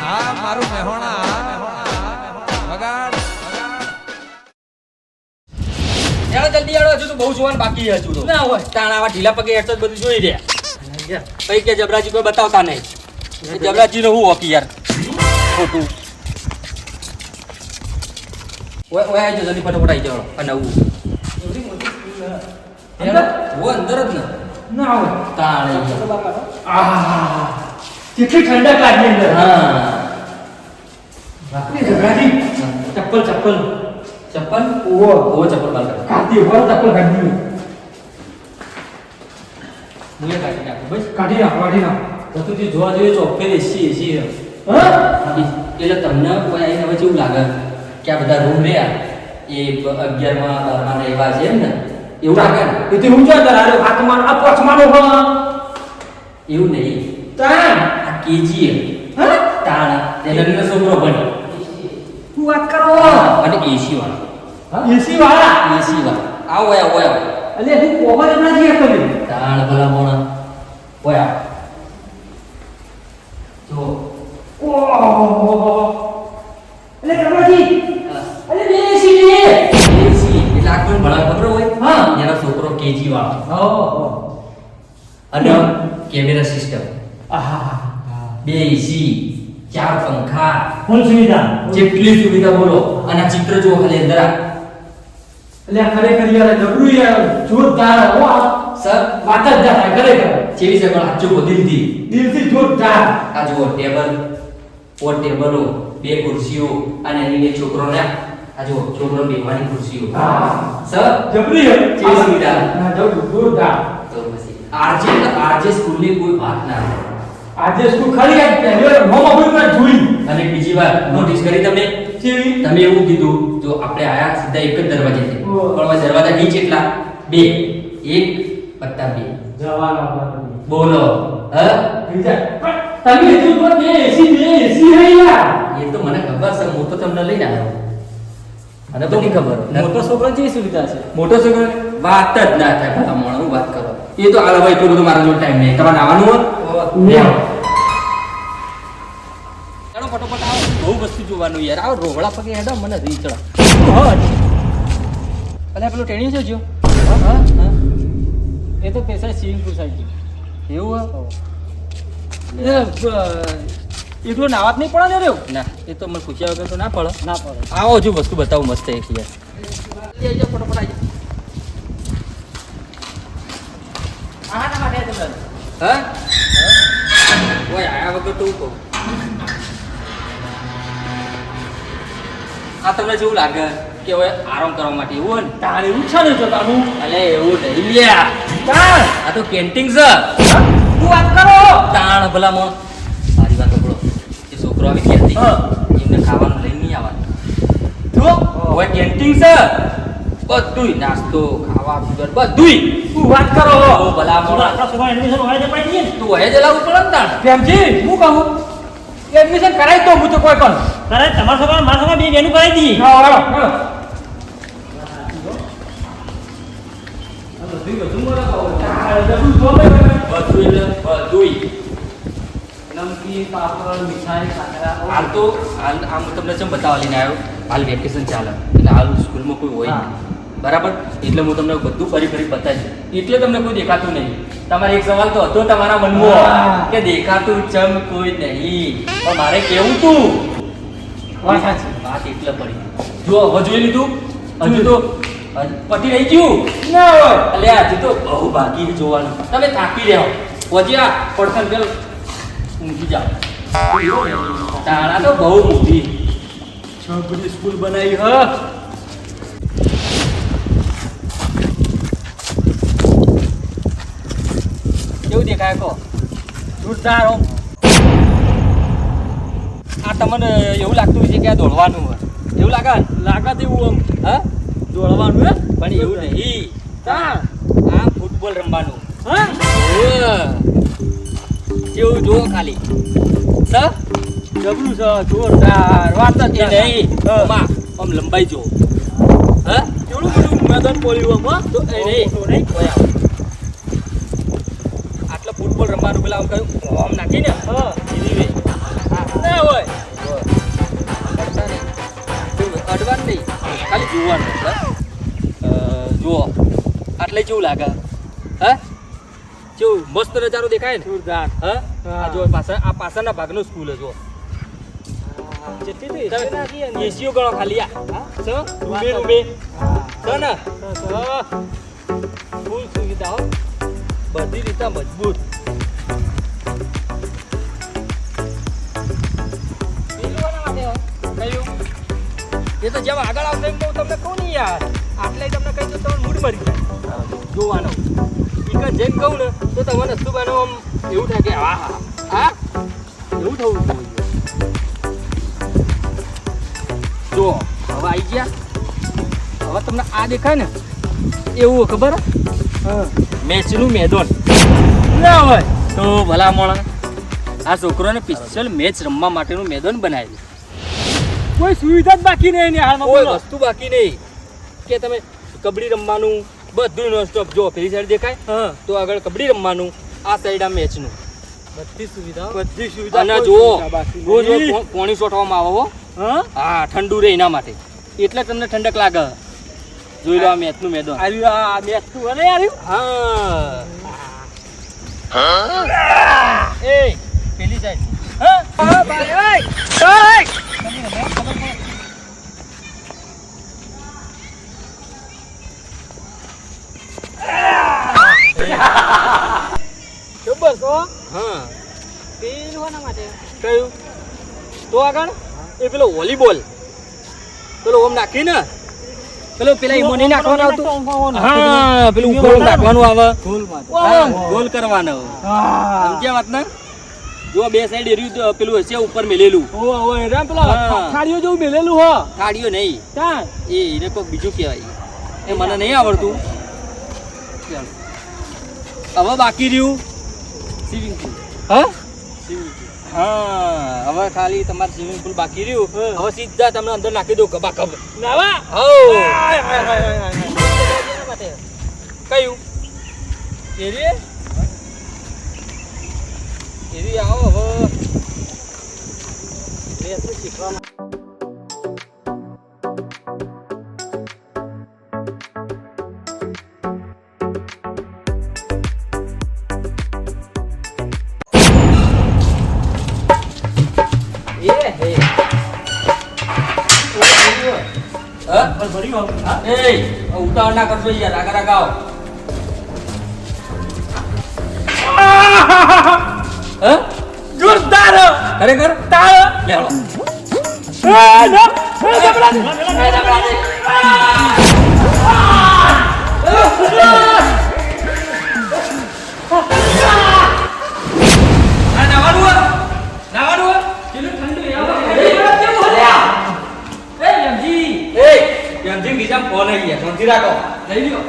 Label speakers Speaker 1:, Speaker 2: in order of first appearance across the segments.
Speaker 1: હા મારું મહેણા વગાડ
Speaker 2: યાર જલ્દી આવો હજુ તો બહુ જોવાનું બાકી છે હજુ તો ના હોય તાણ આવા ઢીલા પગે હેઠ જ બધું જોઈ રહ્યા કઈ કે જબરાજી કોઈ બતાવતા નહીં જબરાજી નો હું હોકી યાર ખોટું ઓય ઓય આજો જલ્દી ફટાફટ આવી જાવ અને આવું એવડી મોટી અંદર ઓ અંદર જ ના હોય તાણ આહા કેટલી ઠંડક લાગી અંદર હા બાપરે જબરાજી ચપ્પલ ઓ ચપ્પલ બાલ કર કાઢી ઓર ચપ્પલ કાઢી મુએ કાઢી નાખ બસ કાઢી નાખ તો તું જે જોવા જોઈએ ચોફે એસી હા એટલે તમને કોઈ આઈને હવે કેવું લાગે કે આ બધા રૂમ રહ્યા એ 11 માં 12 માં રહેવા છે એમ ને એવું લાગે ને એ તો હું જો તારે હાથમાં આ પછમાનો હો એવું નહીં તાણ આ કેજી હા તાણ તેલનો છોકરો બને હું વાત કરો અને એસી વાળો એસી વાળા આવો અલે હું કોમર ના જીયા કરી તાણ ભલા મોણા ઓયા જો ઓહો અલે કમળજી અલે એસી એટલે આ કોઈ ભલા ખબર હોય હા એનો છોકરો કેજી વાળો ઓહો અને કેમેરા સિસ્ટમ આહા બે એસી 4 પંખા ફૂલ સુવિધા જેટલી સુવિધા બોલો અને આ ચિત્ર જો ખાલી અંદર એટલે ખરેખર યાર જબરું યાર જોરદાર હો સર વાત જ જાય ખરેખર જેવી સગળ સાચું દિલથી જોરદાર આ જો ટેબલો બે ખુરશીઓ અને એની છોકરોને આ જો છોકરો બેવાની ખુરશીઓ સર જબરી જેવી સુવિધા હા જોરદાર તો પછી આરજે સ્કૂલની કોઈ વાત ના આજે સ્કૂલ ખાલી આ પહેલો મોમો બોલમાં જોઈ અને બીજી વાર નોટિસ કરી તમે એવું કીધું જો આપણે આયા સીધા એક જ દરવાજેથી પણ દરવાજા નીચે એટલા 2 1+2 જવાનો બોલો હ તમે હજુ તો બે એસી હે યાર એ તો મને ખબર છે હું તો તમને લઈને આવ્યો અને તો નહીં ખબર મોટો છોકરો જે સુવિધા છે મોટો છોકરો વાત જ ના થાય ભલા મોણો વાત કરો એ તો હાલ હવે એટલું બધું મારા જોડે ટાઈમ નહીં તમારે આવવાનું હોય ફટોફટ આવો બહુ વસ્તુ જોવાનું યાર આવો રોહળા પગે હેડો મને રીચડા અલે પેલો ટેણી છે જો હા એ તો પૈસા સ્વિમિંગ પૂલ સાઈડ એવું એકલો નાવાત નહીં પડે ને રેવ ના એ તો મને પૂછ્યા વગર તો ના પડે આવો જો વસ્તુ બતાવું મસ્ત એક યાર ફટોફટ આવી આના માટે તમે હા ઓય આયા વગર તો કહું આ તમને જેવું લાગે કે હવે આરામ કરવા માટે એવું હોય ને તારે એવું છે ને જોતાનું અલે એવું નહીં લ્યા તાણ આ તો કેન્ટીન છે તું વાત કરો તાણ ભલામાં મારી વાત સાંભળો એ છોકરો આવી ગયા એમને ખાવાનું લઈને નહીં આવવાનું જો હવે કેન્ટીન છે બધુંય નાસ્તો ખાવા પીવા બધુંય તું વાત કરો ઓ ભલામાં આપણા છોકરા એડમિશન હોય છે પાઈ તું હે જ લાવું પડે ને તાણ પ્રેમજી હું કહું એડમિશન કરાઈ દો હું તો કોઈ પણ કરાય તમારા છોકરા મારા છોકરા બે બેનું કરાઈ દી હા હાલો નમકીન પાપડ મીઠાઈ ખાખરા હાલ તો હાલ આમ તમને ચમ બતાવવા લઈને આવ્યો હાલ વેકેશન ચાલે એટલે હાલ સ્કૂલમાં કોઈ હોય નહીં બરાબર એટલે હું તમને બધું ફરી બતાવીશ એટલે તમને કોઈ દેખાતું નહીં તમારે એક સવાલ તો હતો તમારા મનમાં કે દેખાતું ચમ કોઈ નહીં પણ મારે કેવું તું વાત એટલે પડી જો હવે જોઈ લીધું હજુ તો પતિ રહી ગયું ના હોય એટલે હજુ તો બહુ બાકી જોવાનું તમે થાકી રહ્યો પછી આ પડખન પેલ ઊંઘી જાઓ તાણા તો બહુ મોટી બધી સ્કૂલ બનાવી હ કેવું દેખાય કહો જોરદાર હો આ તમને એવું લાગતું હોય છે કે આ દોડવાનું હોય એવું લાગે તેવું આમ હા દોડવાનું હે પણ એવું નહીં આ ફૂટબોલ રમવાનું હા કેવું જો ખાલી સર જબરું છે જોરદાર વાત જ નહીં આમ લંબાઈ જો હા કેવડું બધું મેદાન પોળ્યું આમ તો એ નહીં આટલા ફૂટબોલ રમવાનું પેલા આમ કહ્યું આમ નાખીને હા ના હોય કરવાનું નહીં, ખાલી જોવાનું. જુઓ આટલે કેવું લાગે? હા કેવું મસ્ત નજારો દેખાય ને?
Speaker 3: જોરદાર.
Speaker 2: હા આ જો આ પાછળના ભાગનું સ્કૂલ જો એસીઓ ગણો ખાલી આ રૂમે રૂમે છે ને ફૂલ સુવિધા હો બધી રીતે મજબૂત. એ તો જેમ આગળ આવશે એમ હું તમને કહું નહીં યાર, આટલે તમને કહી દઉં તમારે મૂડ મરી જાય જોવાનો. એક જેમ કહું ને તો તમારે નસ્તુબાનો આમ એવું થાય કે હા હા હા એવું થવું જોઈએ. જો હવે આવી ગયા, હવે તમને આ દેખાય ને એવું ખબર મેચનું મેદાન ના હોય તો ભલામણ આ છોકરોને સ્પેશિયલ મેચ રમવા માટેનું મેદાન બનાવેલું.
Speaker 3: કોઈ સુવિધા જ બાકી નહીં એની હાલમાં.
Speaker 2: કોઈ વસ્તુ બાકી નહીં કે તમે કબડ્ડી રમવાનું બધું નોન સ્ટોપ. જો પેલી સાઈડ દેખાય તો આગળ કબડ્ડી રમવાનું, આ સાઈડ આ મેચનું
Speaker 3: બધી સુવિધા
Speaker 2: અને જો રોજ પાણી છોટવામાં આવે હો. હા ઠંડુ રહે એના માટે, એટલે તમને ઠંડક લાગે. જોઈ લો આ મેચનું મેદાન
Speaker 3: આવ્યું. આ મેચ તું અને આવ્યું.
Speaker 2: હા એ પેલી સાઈડ
Speaker 3: ખબર તો
Speaker 2: હા
Speaker 3: પેલું કોના માટે?
Speaker 2: કયું તો આગળ એ પેલો વોલીબોલ પેલો ઓમ નાખી ને પેલો પેલા ઈમો નહીં નાખવાનું આવતું. હા પેલું ઉપર ઓમ નાખવાનું આવે, ગોલ કરવાનો. સમજ્યા વાત ને? જો બે સાઈડ એર્યું પેલું હશે ઉપર મેલેલું.
Speaker 3: થાળીઓ જેવું મેલેલું હો.
Speaker 2: થાળીઓ નહીં
Speaker 3: ક્યાં?
Speaker 2: એને કોઈક બીજું કહેવાય, એ મને નહીં આવડતું. હવે બાકી રહ્યું સ્વિમિંગ પુલ. હા હા હવે ખાલી તમારે સ્વિમિંગ પુલ બાકી રહ્યું. હવે સીધા તમને અંદર નાખી દો ગબા ગબ
Speaker 3: નાવા.
Speaker 2: કયું એરી એરી આવો હવે શીખવા. ઉતાવળ ના કરશો યાર, આગળ આવો.
Speaker 3: જોરદાર
Speaker 2: ખરેખર
Speaker 3: તાળ.
Speaker 2: લેવો. ફોન આવી ગયા શાંતિ રાખો. લઈ લ્યો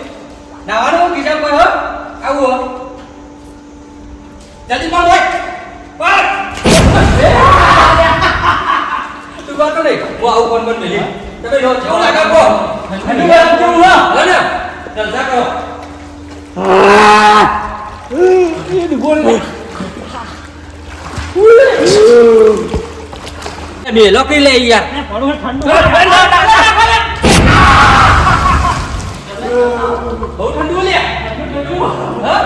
Speaker 2: નાવાનું ગીજા કોઈ હો આવું હો જલ્દી પણ હોય તું વાતો નહીં હું આવું ફોન બંધ મેલી તમે જો જેવું લાગે કો ઠંડુ ગરમ કેવું હો ને જલસા કરો.
Speaker 3: એ બોલ
Speaker 2: બે લોકી લે યાર
Speaker 3: ઠંડુ
Speaker 2: બહુ ઠંડુ લે. હા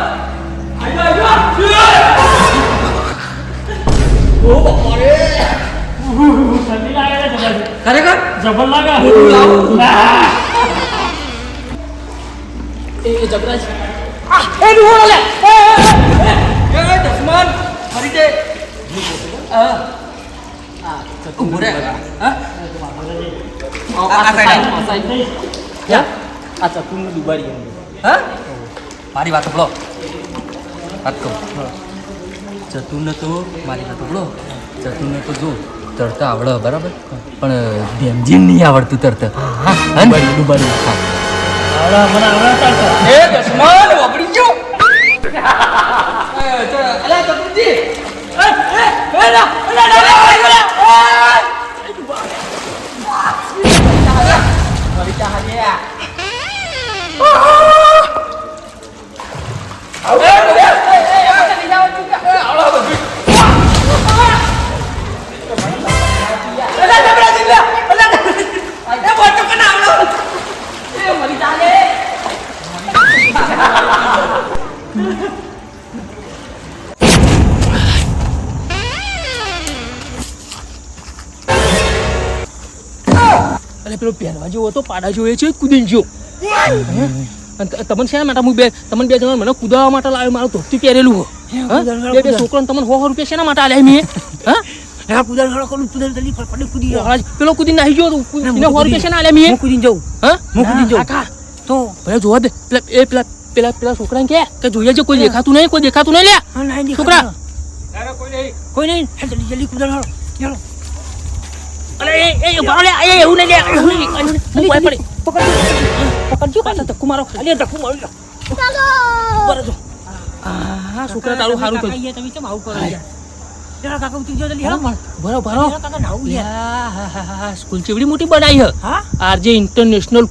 Speaker 2: ઓ બાપરે
Speaker 3: ઠંડી લાગે છે
Speaker 2: ખરેખર
Speaker 3: જબર લાગે.
Speaker 2: એ જબરા છે.
Speaker 3: એ ડુહો લે
Speaker 2: એ દસમાન ફરી દે. હા ઉભો રે. હા આ સાઈડ યા આ ચતુરનું દુબાડી. હા મારી વાત સાંભળો, વાત કહું. ચતુરને તો મારી વાત સાંભળો, ચતુરને તો જો તરતા આવડે બરાબર, પણ ધ્યાનજી નહીં આવડતું તરતા. હા દુબાડી એ દસમાન વાપરી ગયો. અલા ચતુરજી અરે પેલો પહેરવા જેવો હતો પાડા જેવો એ છે કૂદીને ગયો. તમને શેના માટે હું તમને બે જણા મને કુદાવા માટે લાવ્યો મારું ધોતી પહેરેલું હો. બે છોકરાને તમને 100 રૂપિયા શેના માટે આલ્યા મેં? હા પેલો કુદીને નાહી ગયો એને 100 રૂપિયા શેના આલ્યા મેં? કાકા તો ભલે જોવા દે પેલા છોકરાને કે જોઈએ છે કોઈ દેખાતું નહીં લે છોકરા કોઈ નહીં જલ્દી કુદાડ હાલો. અરે એ ભાવ લે એવું નહીં લે હું પાય પડી પકડજો પાછા ધક્કો મારો ખાલી ધક્કો મારો ચાલો બરાબર. હા છોકરા તારું સારું કર્યું તમે કેમ આવું કરો યાર કાકા ઉતરી જાવ જલ્દી હાલો બરાબર કાકા નાવું યાર સ્કૂલ ચેવડી મોટી બનાવી હે હા આરજે ઇન્ટરનેશનલ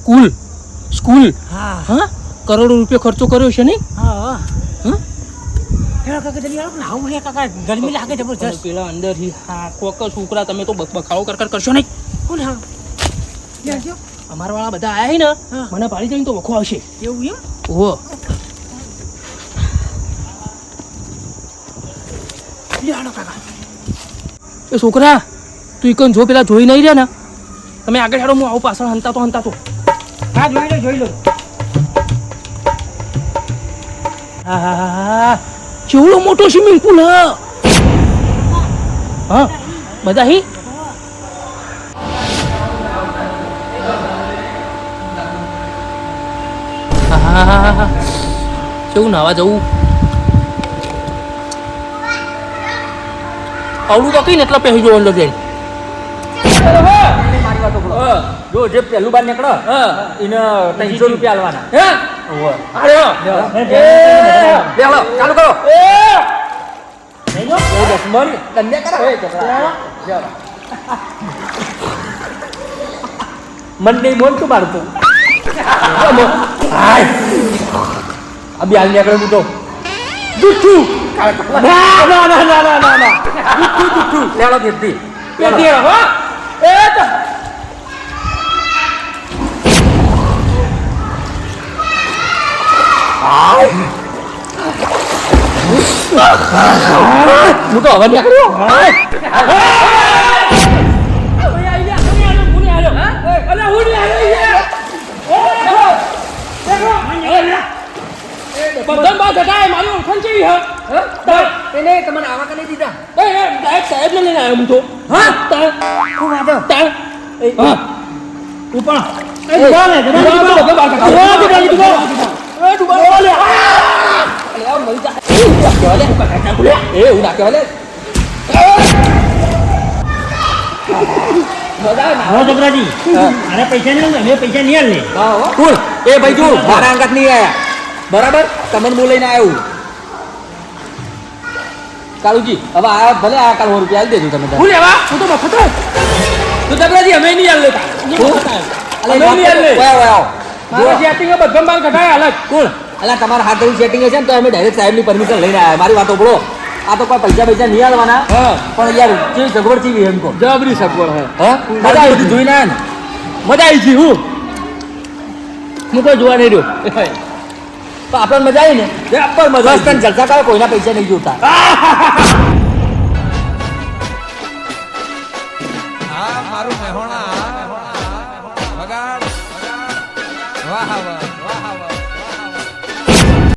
Speaker 2: સ્કૂલ હા કરોડો રૂપિયા ખર્ચો કર્યો છે નહીં હા કાકા જલ્દી હાલો નાવું હે કાકા ગરમી લાગે જબરજસ્ત પેલા અંદર થી હા કોક છોકરા તમે તો બખાડો કર કરશો નહીં કોણ હા લેજો અમારા વાળા બધા આયા હે ને મને પાડી જઈને તો વખો આવશે એવું એમ ઓહો લ્યો કાકા એ છોકરા તું ઈકન જો પેલા જોઈ નહીં રહ્યા ને તમે આગળ હેડો હું આવું પાછળ હંતાતો હા જોઈ લો હા ચેવડો મોટો સ્વિમિંગ પુલ હા બધા હી કેવું નાવા જવું આવડું તો કઈ ને એટલા પહેરી જવું અંદર જઈને
Speaker 4: જો જે પહેલું બાર નીકળો એને 300 રૂપિયા આલવાના ચાલુ કરો મન નહીં બોલ તું મારતું અભી હાલ નીકળે હું તો જુઠ્ઠું ના જુઠ્ઠું લેલો ફેરતી હું તો હવે નીકળ્યો
Speaker 2: બધન બા ઘટાય મારી ઓળખાણ કેવી હે
Speaker 4: એને તમને આવા કને દીધા
Speaker 2: સાહેબ ને લઈને આવ્યો હું તો હા
Speaker 4: હું વાદો
Speaker 2: હા ઉપર
Speaker 3: છોકરાજી અરે પૈસા નહીં અમે પૈસા નહીં લે
Speaker 4: કોણ એ ભાઈ જો મારા અંગત નહીં આયા બરાબર તમને બોલાઈને આવ્યું કાળુજી હવે આ ભલે આ કાલ 100 રૂપિયા આલી દેજો તમે
Speaker 2: હું લેવા હું તો મફત તો જબરાજી અમે નહીં આલ લેતા અમે નહીં આલ લે મારા સેટિંગ બધમ બાર ઘટાય અલગ
Speaker 4: કોણ અલા તમારા હાથ ધરી સેટિંગ છે ને તો અમે ડાયરેક્ટ સાહેબની પરમિશન લઈને આવ્યા મારી વાતો બોલો આ તો કોઈ પૈસા નહીં આલવાના પણ યાર જે સગવડ થી એમ કહો
Speaker 2: જબરી સગવડ હે
Speaker 4: હા મજા આવી જોઈને આયા ને
Speaker 2: મજા આવી છે હું કોઈ જોવા નહીં રહ્યો
Speaker 4: તો આપણને મજા આવી ને
Speaker 2: આપણ મજા
Speaker 4: બસ તને જલસા કરો કોઈના પૈસા નહીં જોતા
Speaker 1: હા મારું મહેણા વગાડ વાહ વાહ વાહ વાહ